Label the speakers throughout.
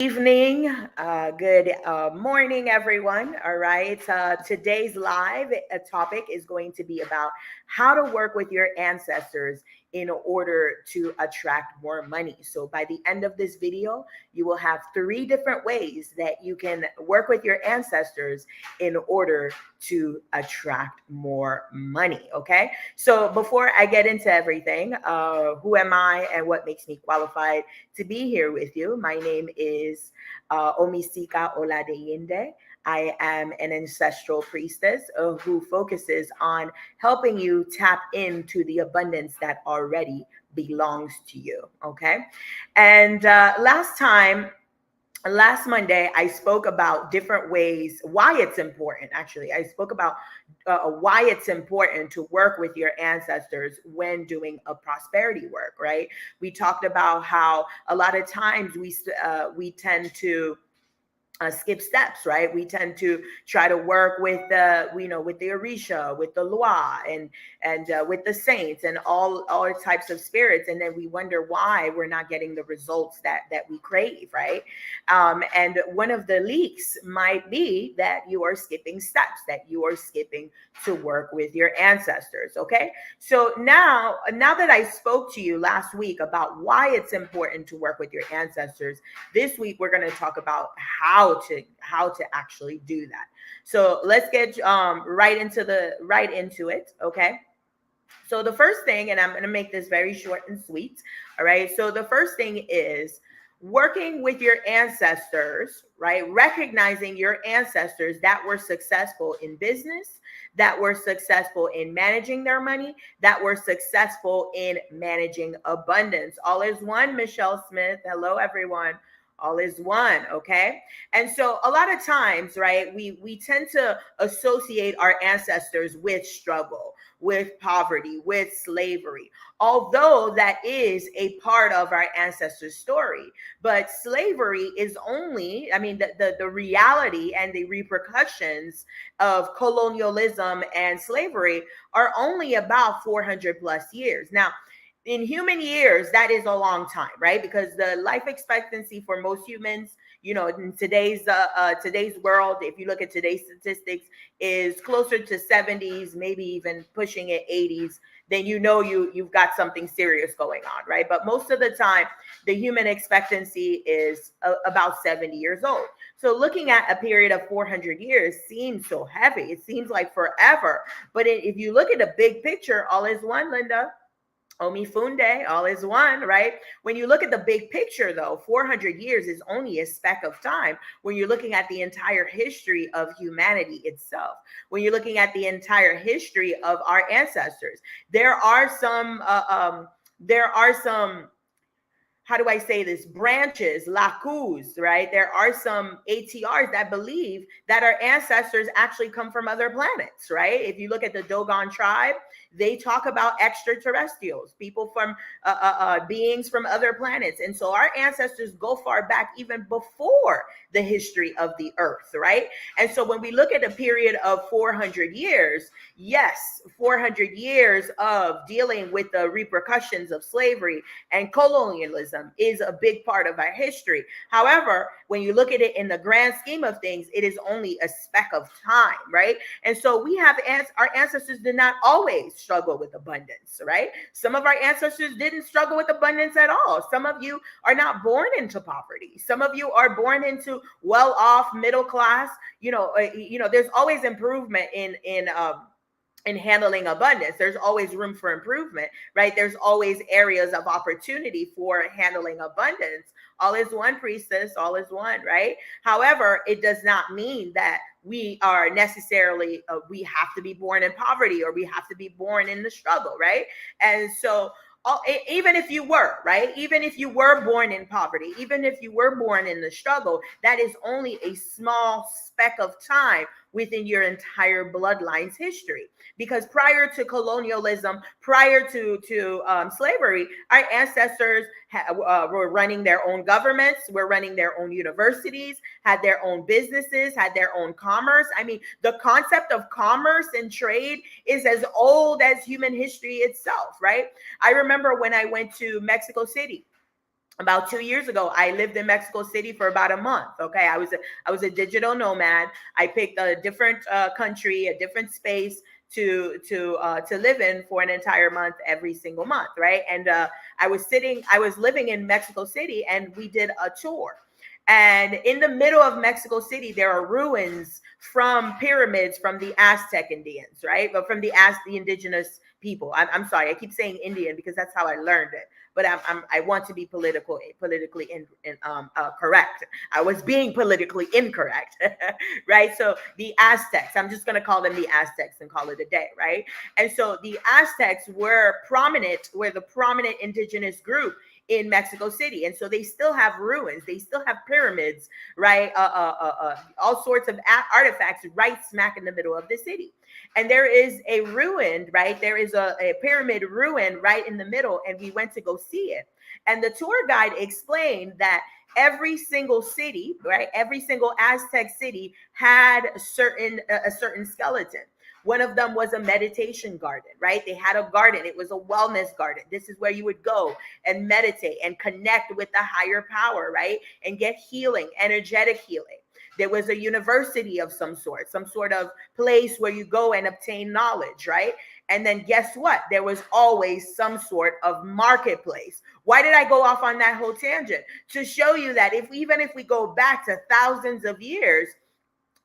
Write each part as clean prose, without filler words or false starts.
Speaker 1: Evening, good morning, everyone. All right. Today's live topic is going to be about how to work with your ancestors in order to attract more money. So, by the end of this video, you will have three different ways that you can work with your ancestors in order to attract more money. Okay. So, before I get into everything, who am I and what makes me qualified to be here with you? My name is Omisika Oladeyinde. I am an ancestral priestess who focuses on helping you tap into the abundance that already belongs to you. Okay. And last Monday, I spoke about different ways why it's important. Actually, I spoke about why it's important to work with your ancestors when doing a prosperity work. Right? We talked about how a lot of times we tend to skip steps, right? We tend to try to work with with the Orisha, with the Loa, and with the saints, and all types of spirits, and then we wonder why we're not getting the results that we crave, right? And one of the leaks might be that you are skipping steps, that you are skipping to work with your ancestors. Okay, so now that I spoke to you last week about why it's important to work with your ancestors, this week we're going to talk about how to actually do that. So let's get right into it. Okay. So the first thing, and I'm going to make this very short and sweet. All right. So the first thing is working with your ancestors, right? Recognizing your ancestors that were successful in business, that were successful in managing their money, that were successful in managing abundance. All is one, Michelle Smith. Hello, everyone. All is one. Okay. And so a lot of times, right, we tend to associate our ancestors with struggle, with poverty, with slavery, although that is a part of our ancestors' story. But slavery is only, I mean, the reality and the repercussions of colonialism and slavery are only about 400 plus years. Now, in human years, that is a long time, right? Because the life expectancy for most humans, in today's world, if you look at today's statistics, is closer to 70s, maybe even pushing it 80s. Then you've got something serious going on, right? But most of the time, the human expectancy is about 70 years old. So looking at a period of 400 years seems so heavy. It seems like forever. But if you look at the big picture, all is one, Linda. Omifunde, all is one, right? When you look at the big picture, though, 400 years is only a speck of time when you're looking at the entire history of humanity itself. When you're looking at the entire history of our ancestors, there are some, how do I say this, branches, lacus, right? There are some ATRs that believe that our ancestors actually come from other planets, right? If you look at the Dogon tribe, they talk about extraterrestrials, people from beings from other planets. And so our ancestors go far back, even before the history of the earth, right? And so when we look at a period of 400 years, yes, 400 years of dealing with the repercussions of slavery and colonialism is a big part of our history. However, when you look at it in the grand scheme of things, it is only a speck of time, right? And so we have our ancestors did not always struggle with abundance, right? Some of our ancestors didn't struggle with abundance at all. Some of you are not born into poverty. Some of you are born into well-off, middle class. There's always improvement in handling abundance. There's always room for improvement, right? There's always areas of opportunity for handling abundance. All is one, priestess, all is one, right? However, it does not mean that we are necessarily, we have to be born in poverty or we have to be born in the struggle, right? And so, even if you were, right? Even if you were born in poverty, even if you were born in the struggle, that is only a small speck of time within your entire bloodline's history. Because prior to colonialism, prior to slavery, our ancestors were running their own governments, were running their own universities, had their own businesses, had their own commerce. I mean, the concept of commerce and trade is as old as human history itself, right? I remember when I went to Mexico City. about 2 years ago, I lived in Mexico City for about a month. Okay, I was a digital nomad. I picked a different country, a different space to live in for an entire month every single month, right? And I was living in Mexico City, and we did a tour. And in the middle of Mexico City, there are ruins from pyramids from the Aztec Indians, right? But from the indigenous people. I'm sorry, I keep saying Indian because that's how I learned it. But I want to be correct. I was being politically incorrect, right? So the Aztecs, I'm just going to call them the Aztecs and call it a day, right? And so the Aztecs were the prominent indigenous group in Mexico City. And so they still have ruins, they still have pyramids, right? All sorts of artifacts right smack in the middle of the city. And there is a ruin, right? There is a pyramid ruin right in the middle, and we went to go see it. And the tour guide explained that every single city, right? Every single Aztec city had a certain skeleton. One of them was a meditation garden, right? They had a garden. It was a wellness garden. This is where you would go and meditate and connect with the higher power, right? And get healing, energetic healing. There was a university of some sort of place where you go and obtain knowledge, right? And then guess what? There was always some sort of marketplace. Why did I go off on that whole tangent? To show you that even if we go back to thousands of years,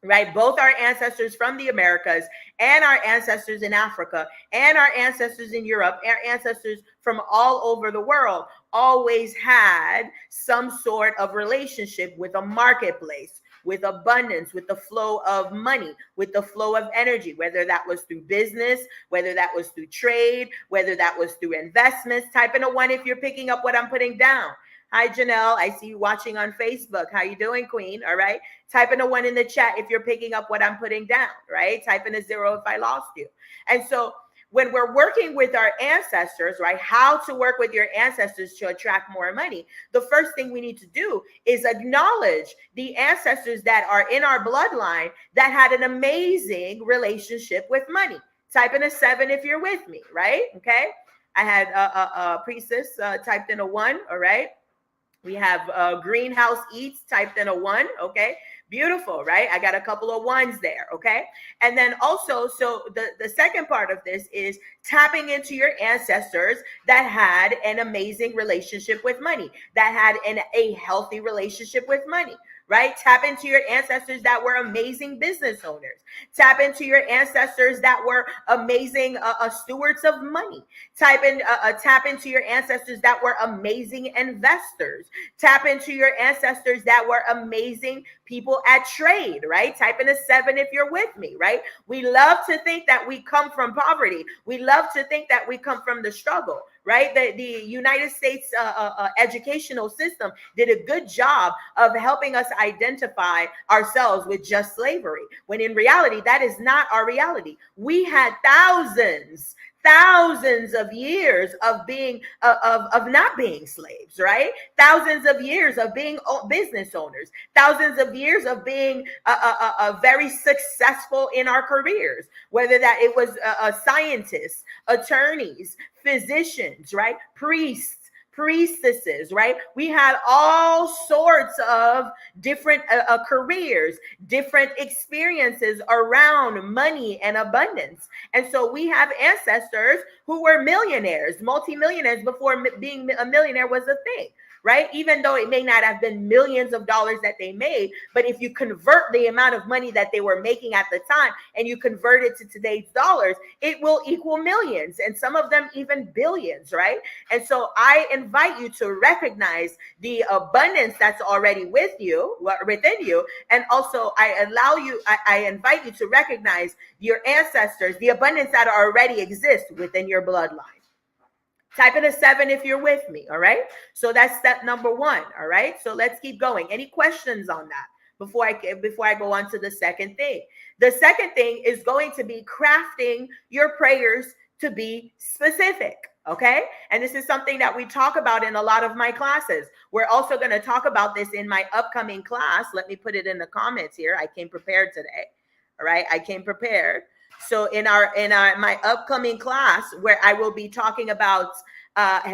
Speaker 1: right? Both our ancestors from the Americas and our ancestors in Africa and our ancestors in Europe, our ancestors from all over the world always had some sort of relationship with a marketplace, with abundance, with the flow of money, with the flow of energy, whether that was through business, whether that was through trade, whether that was through investments. Type in a one if you're picking up what I'm putting down. Hi, Janelle. I see you watching on Facebook. How you doing, Queen? All right. Type in a one in the chat if you're picking up what I'm putting down, right? Type in a zero if I lost you. And so when we're working with our ancestors, right, how to work with your ancestors to attract more money, the first thing we need to do is acknowledge the ancestors that are in our bloodline that had an amazing relationship with money. Type in a 7 if you're with me, right? Okay. I had a priestess typed in a 1, all right? We have Greenhouse Eats typed in a 1, okay? Beautiful, right? I got a couple of 1s there, okay? And then also, so the second part of this is tapping into your ancestors that had an amazing relationship with money, that had a healthy relationship with money, right? Tap into your ancestors that were amazing business owners. Tap into your ancestors that were amazing stewards of money. Tap into your ancestors that were amazing investors. Tap into your ancestors that were amazing people at trade, right? Type in a 7 if you're with me, right? We love to think that we come from poverty. We love to think that we come from the struggle, right? The United States educational system did a good job of helping us identify ourselves with just slavery, when in reality, that is not our reality. We had thousands of years of being of not being slaves, right? Thousands of years of being business owners, thousands of years of being very successful in our careers, whether that it was scientists, attorneys, physicians, right? Priests, priestesses, right? We had all sorts of different careers, different experiences around money and abundance. And so we have ancestors who were millionaires, multimillionaires before being a millionaire was a thing, right? Even though it may not have been millions of dollars that they made, but if you convert the amount of money that they were making at the time and you convert it to today's dollars, it will equal millions, and some of them even billions, right? And so I invite you to recognize the abundance that's already within you. And also I invite you to recognize your ancestors, the abundance that already exists within your bloodline. Type in a 7 if you're with me, all right? So that's step number 1, all right? So let's keep going. Any questions on that before I go on to the second thing? The second thing is going to be crafting your prayers to be specific, okay? And this is something that we talk about in a lot of my classes. We're also going to talk about this in my upcoming class. Let me put it in the comments here. I came prepared today, all right? I came prepared. So in my upcoming class, where I will be talking about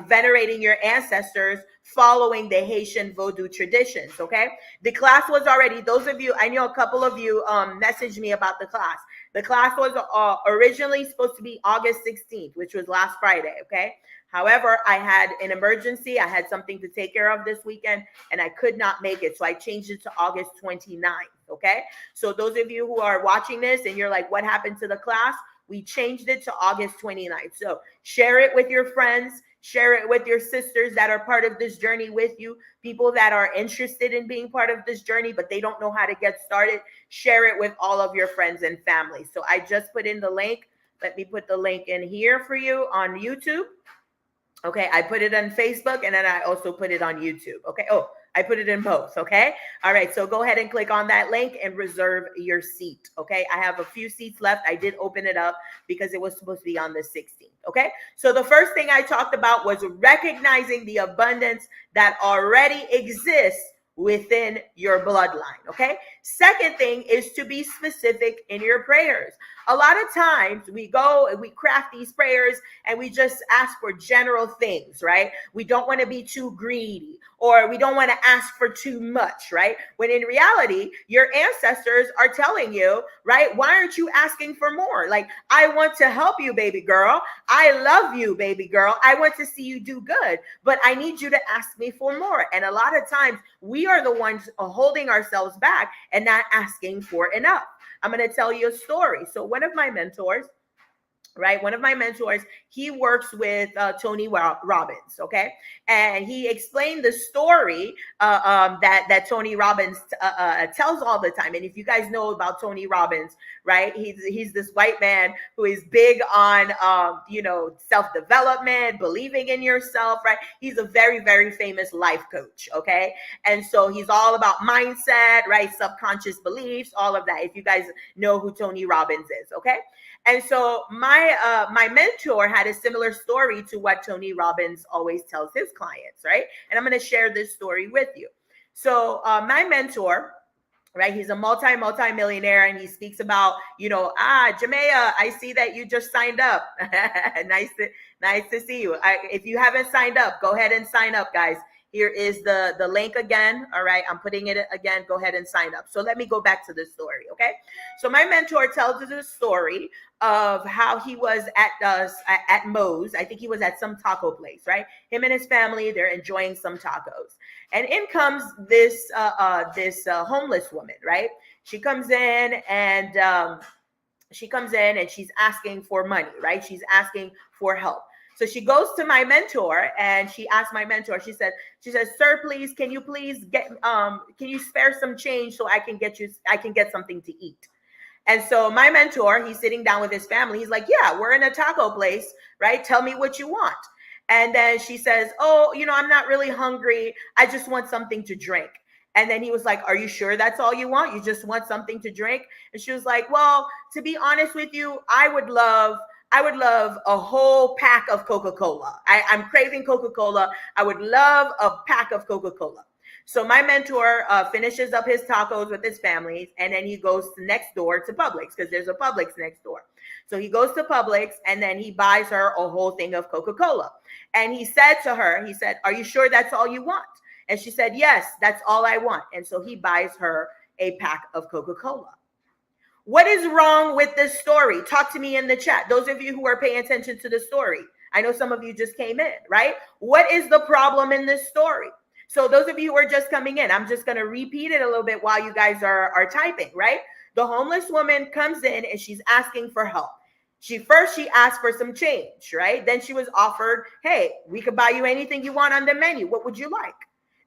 Speaker 1: venerating your ancestors following the Haitian Vodou traditions. Okay. The class was already, those of you, I know a couple of you messaged me about the class. The class was originally supposed to be August 16th, which was last Friday. Okay. However, I had an emergency. I had something to take care of this weekend and I could not make it. So I changed it to August 29th. Okay. So those of you who are watching this and you're like, what happened to the class? We changed it to August 29th. So share it with your friends, share it with your sisters that are part of this journey with you, people that are interested in being part of this journey, but they don't know how to get started. Share it with all of your friends and family. So I just put in the link. Let me put the link in here for you on YouTube. Okay, I put it on Facebook and then I also put it on YouTube. Okay. Oh, I put it in both. Okay. All right. So go ahead and click on that link and reserve your seat. Okay. I have a few seats left. I did open it up because it was supposed to be on the 16th. Okay. So the first thing I talked about was recognizing the abundance that already exists within your bloodline. Okay. Second thing is to be specific in your prayers. A lot of times we go and we craft these prayers and we just ask for general things, right? We don't want to be too greedy or we don't want to ask for too much, right? When in reality, your ancestors are telling you, right? Why aren't you asking for more? Like, I want to help you, baby girl. I love you, baby girl. I want to see you do good, but I need you to ask me for more. And a lot of times we are the ones holding ourselves back and not asking for enough. I'm going to tell you a story. So one of my mentors, right? One of my mentors, he works with Tony Robbins, okay? And he explained the story that Tony Robbins tells all the time. And if you guys know about Tony Robbins, right? He's this white man who is big on, self-development, believing in yourself, right? He's a very, very famous life coach, okay? And so he's all about mindset, right? Subconscious beliefs, all of that. If you guys know who Tony Robbins is, okay? And so my mentor had a similar story to what Tony Robbins always tells his clients, right? And I'm going to share this story with you. So my mentor, right, he's a multi-millionaire, and he speaks about, Jamea, I see that you just signed up. nice to see you. If you haven't signed up, go ahead and sign up, guys. Here is the link again. All right, I'm putting it again. Go ahead and sign up. So let me go back to the story, okay? So my mentor tells us a story of how he was at Moe's. I think he was at some taco place, right? Him and his family, they're enjoying some tacos. And in comes this homeless woman, right? She comes in and she's asking for money, right? She's asking for help. So she goes to my mentor and she asks my mentor, she says, sir, please, can you spare some change so I can get something to eat? And so my mentor, he's sitting down with his family. He's like, yeah, we're in a taco place, right? Tell me what you want. And then she says, oh, I'm not really hungry. I just want something to drink. And then he was like, are you sure that's all you want? You just want something to drink? And she was like, well, to be honest with you, I would love a whole pack of Coca-Cola. I'm craving Coca-Cola. I would love a pack of Coca-Cola. So my mentor finishes up his tacos with his family, and then he goes next door to Publix because there's a Publix next door. So he goes to Publix and then he buys her a whole thing of Coca-Cola. And he said to her, are you sure that's all you want? And she said, yes, that's all I want. And so he buys her a pack of Coca-Cola. What is wrong with this story? Talk to me in the chat. Those of you who are paying attention to the story. I know some of you just came in, right? What is the problem in this story? So those of you who are just coming in, I'm just going to repeat it a little bit while you guys are typing, right? The homeless woman comes in and she's asking for help. She asked for some change, right? Then she was offered, hey, we could buy you anything you want on the menu. What would you like?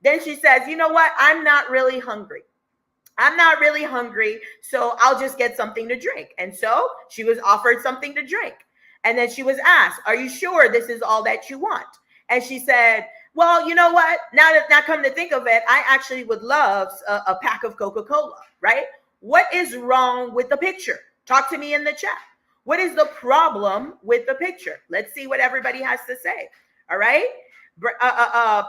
Speaker 1: Then she says, you know what? I'm not really hungry, so I'll just get something to drink. And so she was offered something to drink. And then she was asked, are you sure this is all that you want? And she said, well, you know what? Now come to think of it, I actually would love a pack of Coca-Cola, right? What is wrong with the picture? Talk to me in the chat. What is the problem with the picture? Let's see what everybody has to say. All right.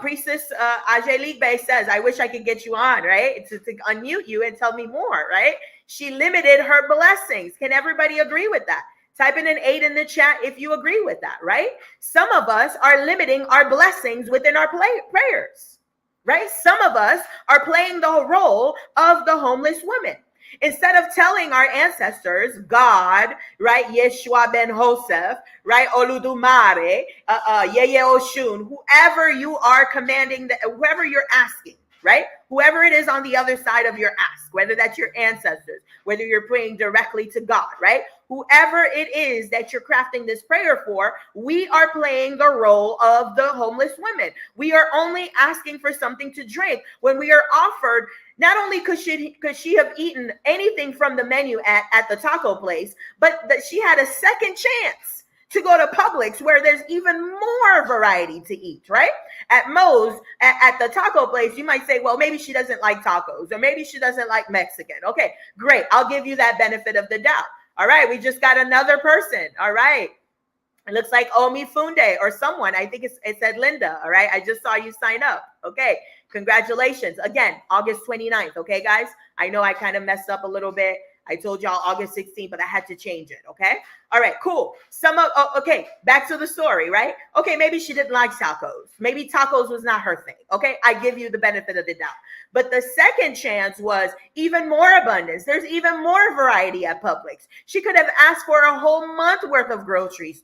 Speaker 1: Priestess Angelique Bay says, I wish I could get you on, right? To unmute you and tell me more, right? She limited her blessings. Can everybody agree with that? Type in an 8 in the chat if you agree with that, right? Some of us are limiting our blessings within our prayers, right? Some of us are playing the role of the homeless woman. Instead of telling our ancestors, God, right, Yeshua ben Joseph, right, Oludumare, Yeye Oshun, whoever you are commanding, whoever you're asking, right? Whoever it is on the other side of your ask, whether that's your ancestors, whether you're praying directly to God, right? Whoever it is that you're crafting this prayer for, we are playing the role of the homeless women. We are only asking for something to drink when we are offered. Not only could she have eaten anything from the menu at the taco place, but that she had a second chance to go to Publix where there's even more variety to eat, right? At Moe's, at the taco place, you might say, well, maybe she doesn't like tacos or maybe she doesn't like Mexican. Okay, great. I'll give you that benefit of the doubt. All right, we just got another person. All right. It looks like Omi Funde or someone. I think it said Linda. All right. I just saw you sign up. Okay. Congratulations. Again, August 29th. Okay, guys. I know I kind of messed up a little bit. I told y'all August 16th, but I had to change it. Okay. All right, cool. Okay, back to the story, right? Okay, maybe she didn't like tacos. Maybe tacos was not her thing. Okay, I give you the benefit of the doubt. But the second chance was even more abundance. There's even more variety at Publix. She could have asked for a whole month worth of groceries,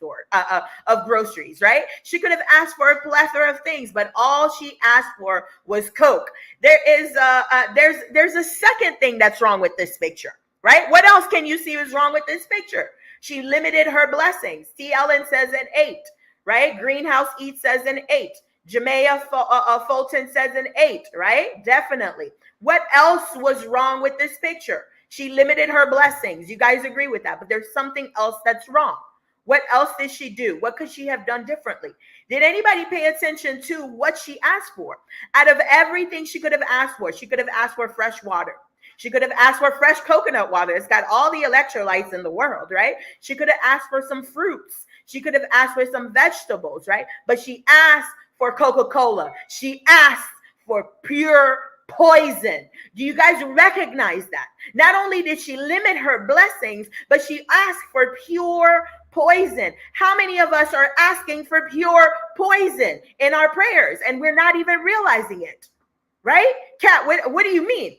Speaker 1: right? She could have asked for a plethora of things, but all she asked for was Coke. There's a second thing that's wrong with this picture, right? What else can you see is wrong with this picture? She limited her blessings. T. Ellen says an 8, right? Greenhouse Eats says an 8. Jamea Fulton says an 8, right? Definitely. What else was wrong with this picture? She limited her blessings. You guys agree with that, but there's something else that's wrong. What else did she do? What could she have done differently? Did anybody pay attention to what she asked for? Out of everything she could have asked for, she could have asked for fresh water. She could have asked for fresh coconut water. It's got all the electrolytes in the world, right? She could have asked for some fruits. She could have asked for some vegetables, right? But she asked for Coca-Cola. She asked for pure poison. Do you guys recognize that? Not only did she limit her blessings, but she asked for pure poison. How many of us are asking for pure poison in our prayers and we're not even realizing it, right? Kat, what do you mean?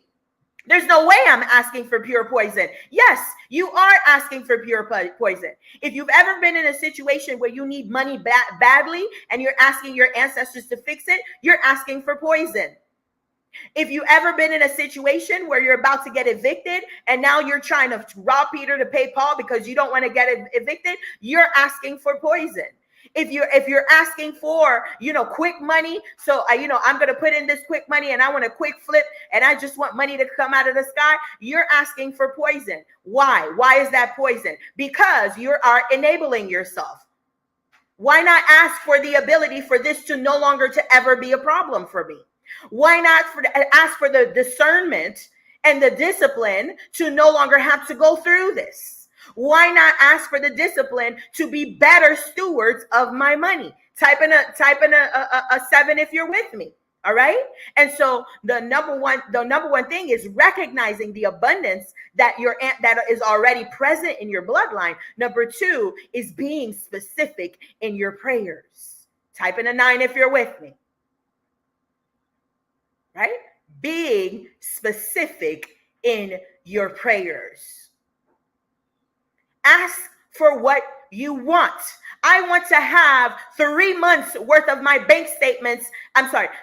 Speaker 1: There's no way I'm asking for pure poison. Yes, you are asking for pure poison. If you've ever been in a situation where you need money badly and you're asking your ancestors to fix it, you're asking for poison. If you've ever been in a situation where you're about to get evicted and now you're trying to rob Peter to pay Paul because you don't want to get evicted, you're asking for poison. If you're asking for, quick money, so I'm going to put in this quick money and I want a quick flip and I just want money to come out of the sky, you're asking for poison. Why? Why is that poison? Because you are enabling yourself. Why not ask for the ability for this to no longer to ever be a problem for me? Why not ask for the discernment and the discipline to no longer have to go through this? Why not ask for the discipline to be better stewards of my money? Type in a 7 if you're with me. All right. And so the number one thing is recognizing the abundance that is already present in your bloodline. Number 2 is being specific in your prayers. Type in a 9 if you're with me. Right? Being specific in your prayers. Ask for what you want. I want to have 3 months worth of my bank statements.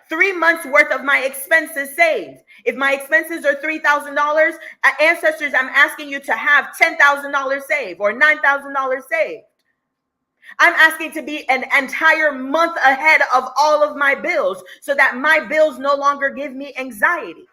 Speaker 1: 3 months worth of my expenses saved. If my expenses are $3,000, ancestors, I'm asking you to have $10,000 saved or $9,000 saved. I'm asking to be an entire month ahead of all of my bills so that my bills no longer give me anxiety.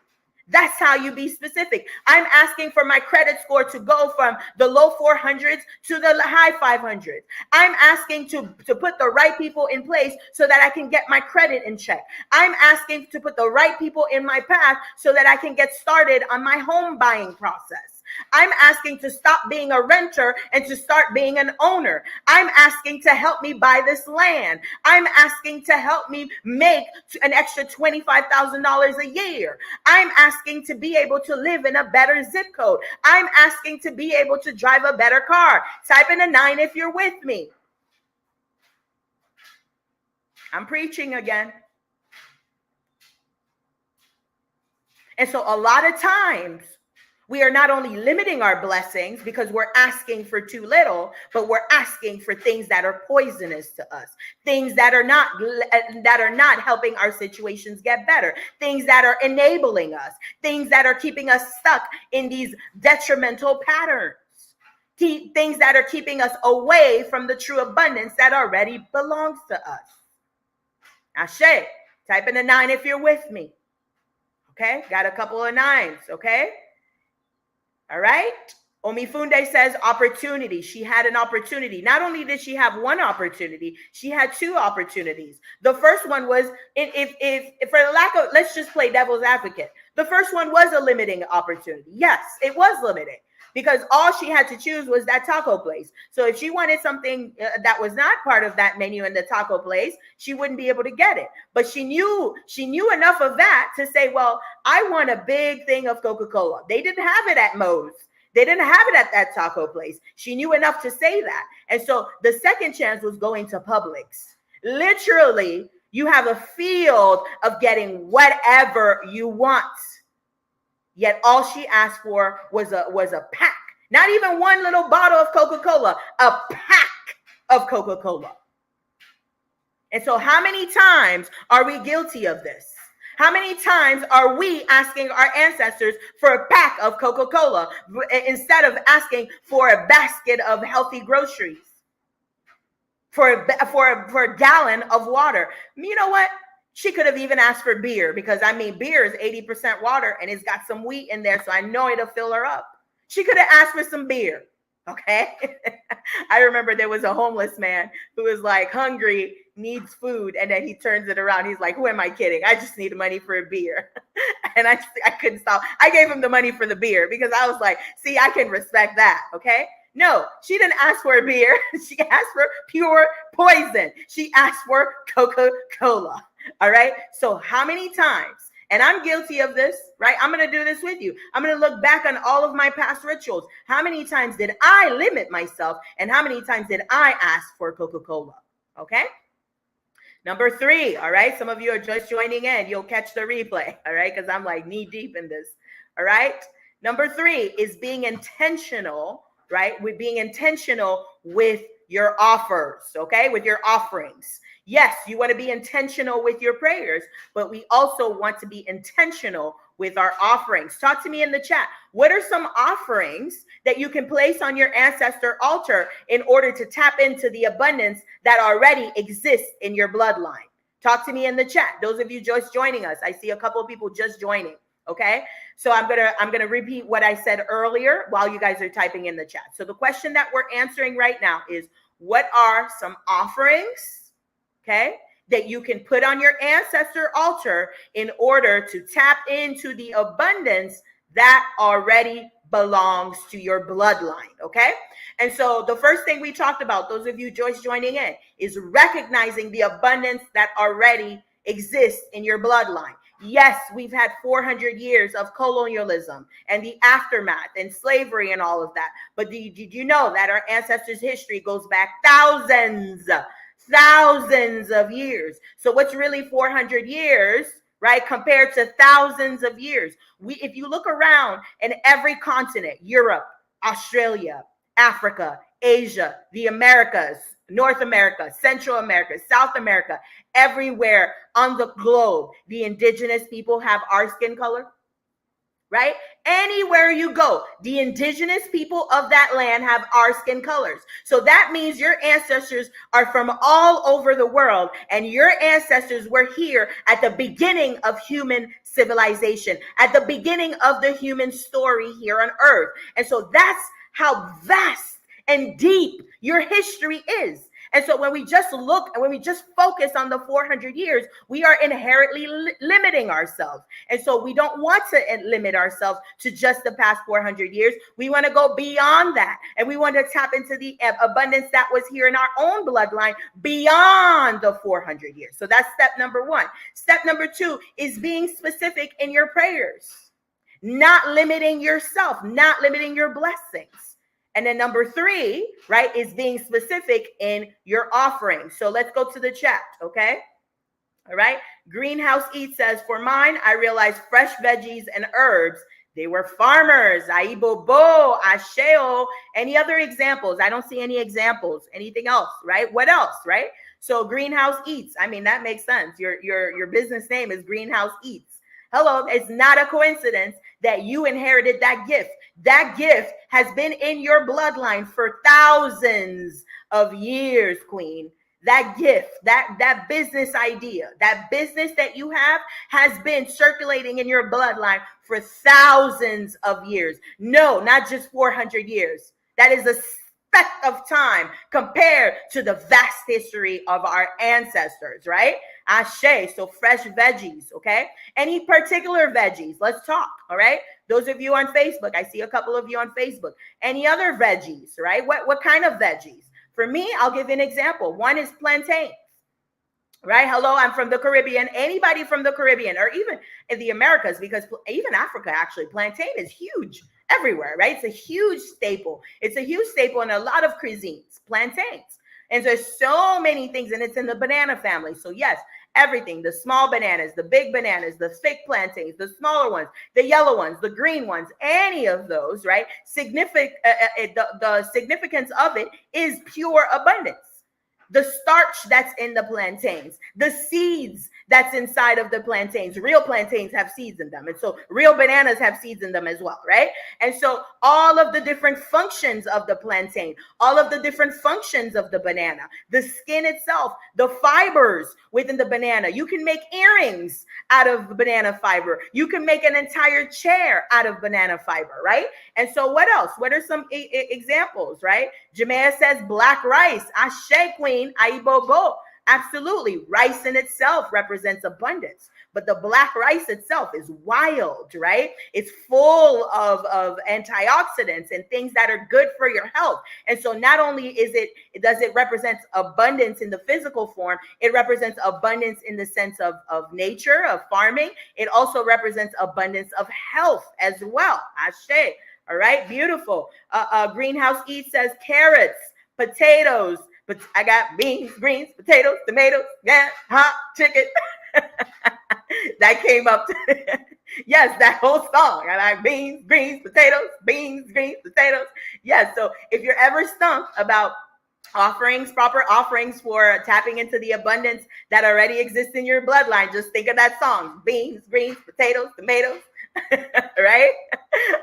Speaker 1: That's how you be specific. I'm asking for my credit score to go from the low 400s to the high 500s. I'm asking to put the right people in place so that I can get my credit in check. I'm asking to put the right people in my path so that I can get started on my home buying process. I'm asking to stop being a renter and to start being an owner. I'm asking to help me buy this land. I'm asking to help me make an extra $25,000 a year. I'm asking to be able to live in a better zip code. I'm asking to be able to drive a better car. Type in a 9 if you're with me. I'm preaching again. And so a lot of times we are not only limiting our blessings because we're asking for too little, but we're asking for things that are poisonous to us, things that are not helping our situations get better, things that are enabling us, things that are keeping us stuck in these detrimental patterns, things that are keeping us away from the true abundance that already belongs to us. Ashe, type in a 9 if you're with me. Okay, got a couple of 9s, okay? All right. Omifunde says opportunity. She had an opportunity. Not only did she have one opportunity, she had 2 opportunities. The first one was, if for the lack of, let's just play devil's advocate. The first one was a limiting opportunity. Yes, it was limiting, because all she had to choose was that taco place. So if she wanted something that was not part of that menu in the taco place, she wouldn't be able to get it. But she knew enough of that to say, well, I want a big thing of Coca-Cola. They didn't have it at Moe's. They didn't have it at that taco place. She knew enough to say that. And so the second chance was going to Publix. Literally, you have a field of getting whatever you want. Yet all she asked for was a pack. Not even one little bottle of Coca-Cola, a pack of Coca-Cola. And so how many times are we guilty of this? How many times are we asking our ancestors for a pack of Coca-Cola instead of asking for a basket of healthy groceries, for a gallon of water? You know what? She could have even asked for beer, because I mean, beer is 80% water and it's got some wheat in there. So I know it'll fill her up. She could have asked for some beer. Okay. I remember there was a homeless man who was like hungry, needs food. And then he turns it around. He's like, who am I kidding? I just need money for a beer. And I couldn't stop. I gave him the money for the beer because I was like, see, I can respect that. Okay. No, she didn't ask for a beer. She asked for pure poison. She asked for Coca-Cola. All right. So how many times, and I'm guilty of this, right? I'm going to do this with you. I'm going to look back on all of my past rituals. How many times did I limit myself? And how many times did I ask for Coca-Cola? Okay. Number 3. All right. Some of you are just joining in. You'll catch the replay. All right. Because I'm like knee deep in this. All right. Number 3 is being intentional, right? With being intentional with your offers. Okay. With your offerings. Yes, you want to be intentional with your prayers, but we also want to be intentional with our offerings. Talk to me in the chat. What are some offerings that you can place on your ancestor altar in order to tap into the abundance that already exists in your bloodline? Talk to me in the chat. Those of you just joining us, I see a couple of people just joining. Okay, so I'm gonna repeat what I said earlier while you guys are typing in the chat. So the question that we're answering right now is, what are some offerings, okay, that you can put on your ancestor altar in order to tap into the abundance that already belongs to your bloodline? Okay. And so the first thing we talked about, those of you just joining in, is recognizing the abundance that already exists in your bloodline. Yes, we've had 400 years of colonialism and the aftermath and slavery and all of that. But did you know that our ancestors' history goes back thousands of years? So what's really 400 years, right, compared to thousands of years? If you look around in every continent, Europe, Australia, Africa, Asia, the Americas, North America, Central America, South America, everywhere on the globe, the indigenous people have our skin color, right? Anywhere you go, the indigenous people of that land have our skin colors. So that means your ancestors are from all over the world, and your ancestors were here at the beginning of human civilization, at the beginning of the human story here on earth. And so that's how vast and deep your history is. And so when we just look and when we just focus on the 400 years, we are inherently limiting ourselves. And so we don't want to limit ourselves to just the past 400 years. We want to go beyond that. And we want to tap into the abundance that was here in our own bloodline beyond the 400 years. So that's step number one. Step number two is being specific in your prayers, not limiting yourself, not limiting your blessings. And then number three, right, is being specific in your offering. So let's go to the chat, okay? All right. Greenhouse Eat says, for mine, I realized fresh veggies and herbs. They were farmers. Aibobo, Asheo. Any other examples? I don't see any examples. Anything else, right? What else, right? So Greenhouse Eats. I mean, that makes sense. Your business name is Greenhouse Eats. Hello, it's not a coincidence that you inherited that gift. That gift has been in your bloodline for thousands of years, Queen. That gift, that business idea, that business that you have has been circulating in your bloodline for thousands of years. No, not just 400 years. That is a speck of time compared to the vast history of our ancestors, right? Ashe, so fresh veggies, okay? Any particular veggies? Let's talk, all right? Those of you on Facebook, I see a couple of you on Facebook. Any other veggies, right? What kind of veggies? For me, I'll give you an example. One is plantains, right? Hello, I'm from the Caribbean. Anybody from the Caribbean or even in the Americas, because even Africa, actually, plantain is huge everywhere, right? It's a huge staple. It's a huge staple in a lot of cuisines, plantains. And there's so many things, and it's in the banana family. So yes, everything, the small bananas, the big bananas, the thick plantains, the smaller ones, the yellow ones, the green ones, any of those, right? The significance of it is pure abundance. The starch that's in the plantains, the seeds that's inside of the plantains. Real plantains have seeds in them. And so real bananas have seeds in them as well, right? And so all of the different functions of the plantain, all of the different functions of the banana, the skin itself, the fibers within the banana. You can make earrings out of banana fiber. You can make an entire chair out of banana fiber, right? And so what else? What are some examples, right? Jamea says black rice. Ashe, Queen. Aibobo. Absolutely. Rice in itself represents abundance, but the black rice itself is wild, right? It's full of antioxidants and things that are good for your health. And so not only does it represent abundance in the physical form, it represents abundance in the sense of nature, of farming. It also represents abundance of health as well. Ashe. All right. Beautiful. Greenhouse Eat says carrots, potatoes, but I got beans, greens, potatoes, tomatoes, yeah, hot chicken. That came up. Yes, that whole song. I like beans, greens, potatoes, beans, greens, potatoes. Yes. So if you're ever stumped about offerings, proper offerings for tapping into the abundance that already exists in your bloodline, just think of that song: beans, greens, potatoes, tomatoes. Right?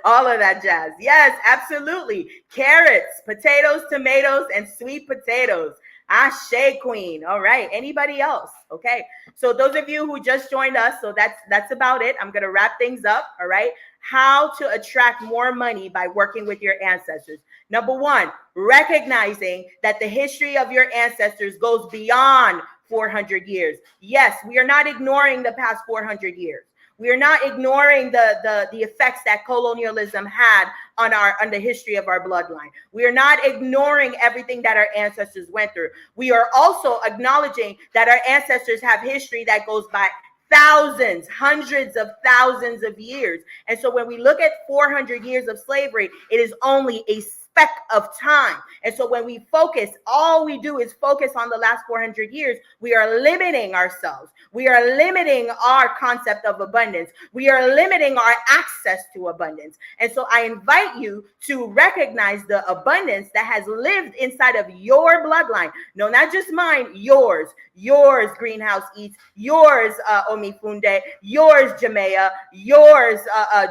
Speaker 1: All of that jazz. Yes, absolutely. Carrots, potatoes, tomatoes, and sweet potatoes. Ashe, Queen. All right. Anybody else? Okay. So those of you who just joined us, so that's about it. I'm going to wrap things up. All right. How to attract more money by working with your ancestors. Number one, recognizing that the history of your ancestors goes beyond 400 years. Yes, we are not ignoring the past 400 years. We are not ignoring the effects that colonialism had on the history of our bloodline. We are not ignoring everything that our ancestors went through. We are also acknowledging that our ancestors have history that goes back thousands, hundreds of thousands of years. And so when we look at 400 years of slavery, it is only a speck of time. And so when we focus, all we do is focus on the last 400 years, we are limiting ourselves. We are limiting our concept of abundance. We are limiting our access to abundance. And so I invite you to recognize the abundance that has lived inside of your bloodline. No, not just mine, yours. Yours, Greenhouse Eats. Yours, Omifunde. Yours, Jamea. Yours,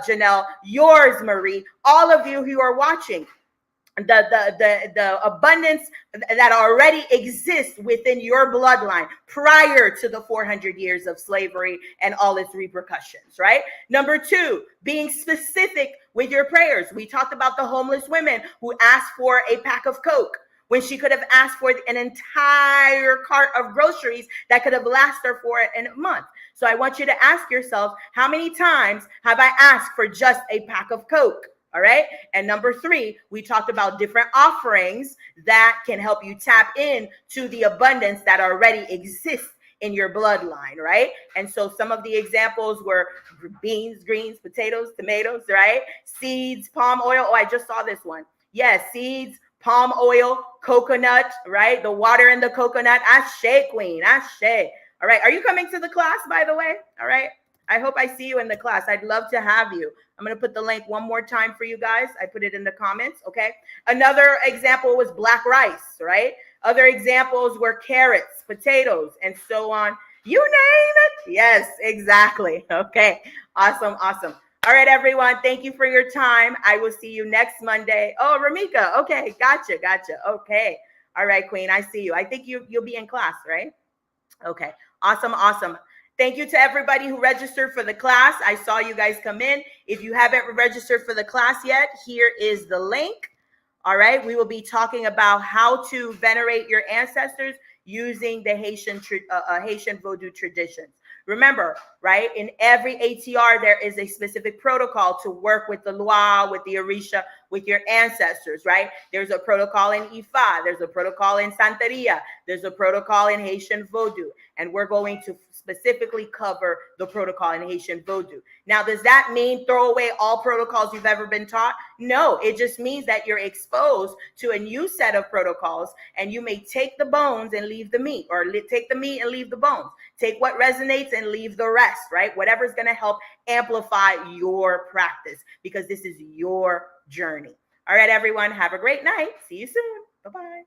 Speaker 1: Janelle. Yours, Marie. All of you who are watching. The abundance that already exists within your bloodline prior to the 400 years of slavery and all its repercussions, right? Number two, being specific with your prayers. We talked about the homeless women who asked for a pack of Coke. when she could have asked for an entire cart of groceries that could have lasted her for a month. So I want you to ask yourself, how many times have I asked for just a pack of Coke? All right. And number 3, we talked about different offerings that can help you tap in to the abundance that already exists in your bloodline, right? And so some of the examples were beans, greens, potatoes, tomatoes, right? Seeds, palm oil. Oh, I just saw this one. Yes, seeds, palm oil, coconut, right? The water in the coconut. Ashe, queen, ashe. All right. Are you coming to the class, by the way? All right. I hope I see you in the class. I'd love to have you. I'm going to put the link one more time for you guys. I put it in the comments. Okay. Another example was black rice, right? Other examples were carrots, potatoes, and so on. You name it. Yes, exactly. Okay. Awesome. Awesome. All right, everyone. Thank you for your time. I will see you next Monday. Oh, Ramika. Okay. Gotcha. Gotcha. Okay. All right, Queen. I see you. I think you'll be in class, right? Okay. Awesome. Awesome. Thank you to everybody who registered for the class. I saw you guys come in. If you haven't registered for the class yet, here is the link. All right. We will be talking about how to venerate your ancestors using the Haitian Vodou traditions. Remember, right, in every ATR, there is a specific protocol to work with the Loa, with the Orisha, with your ancestors, right? There's a protocol in Ifa. There's a protocol in Santeria. There's a protocol in Haitian Vodou. And we're going to specifically cover the protocol in Haitian Vodou. Now, does that mean throw away all protocols you've ever been taught? No, it just means that you're exposed to a new set of protocols, and you may take the bones and leave the meat, or take the meat and leave the bones. Take what resonates and leave the rest, right? Whatever's going to help amplify your practice, because this is your journey. All right, everyone, have a great night. See you soon. Bye-bye.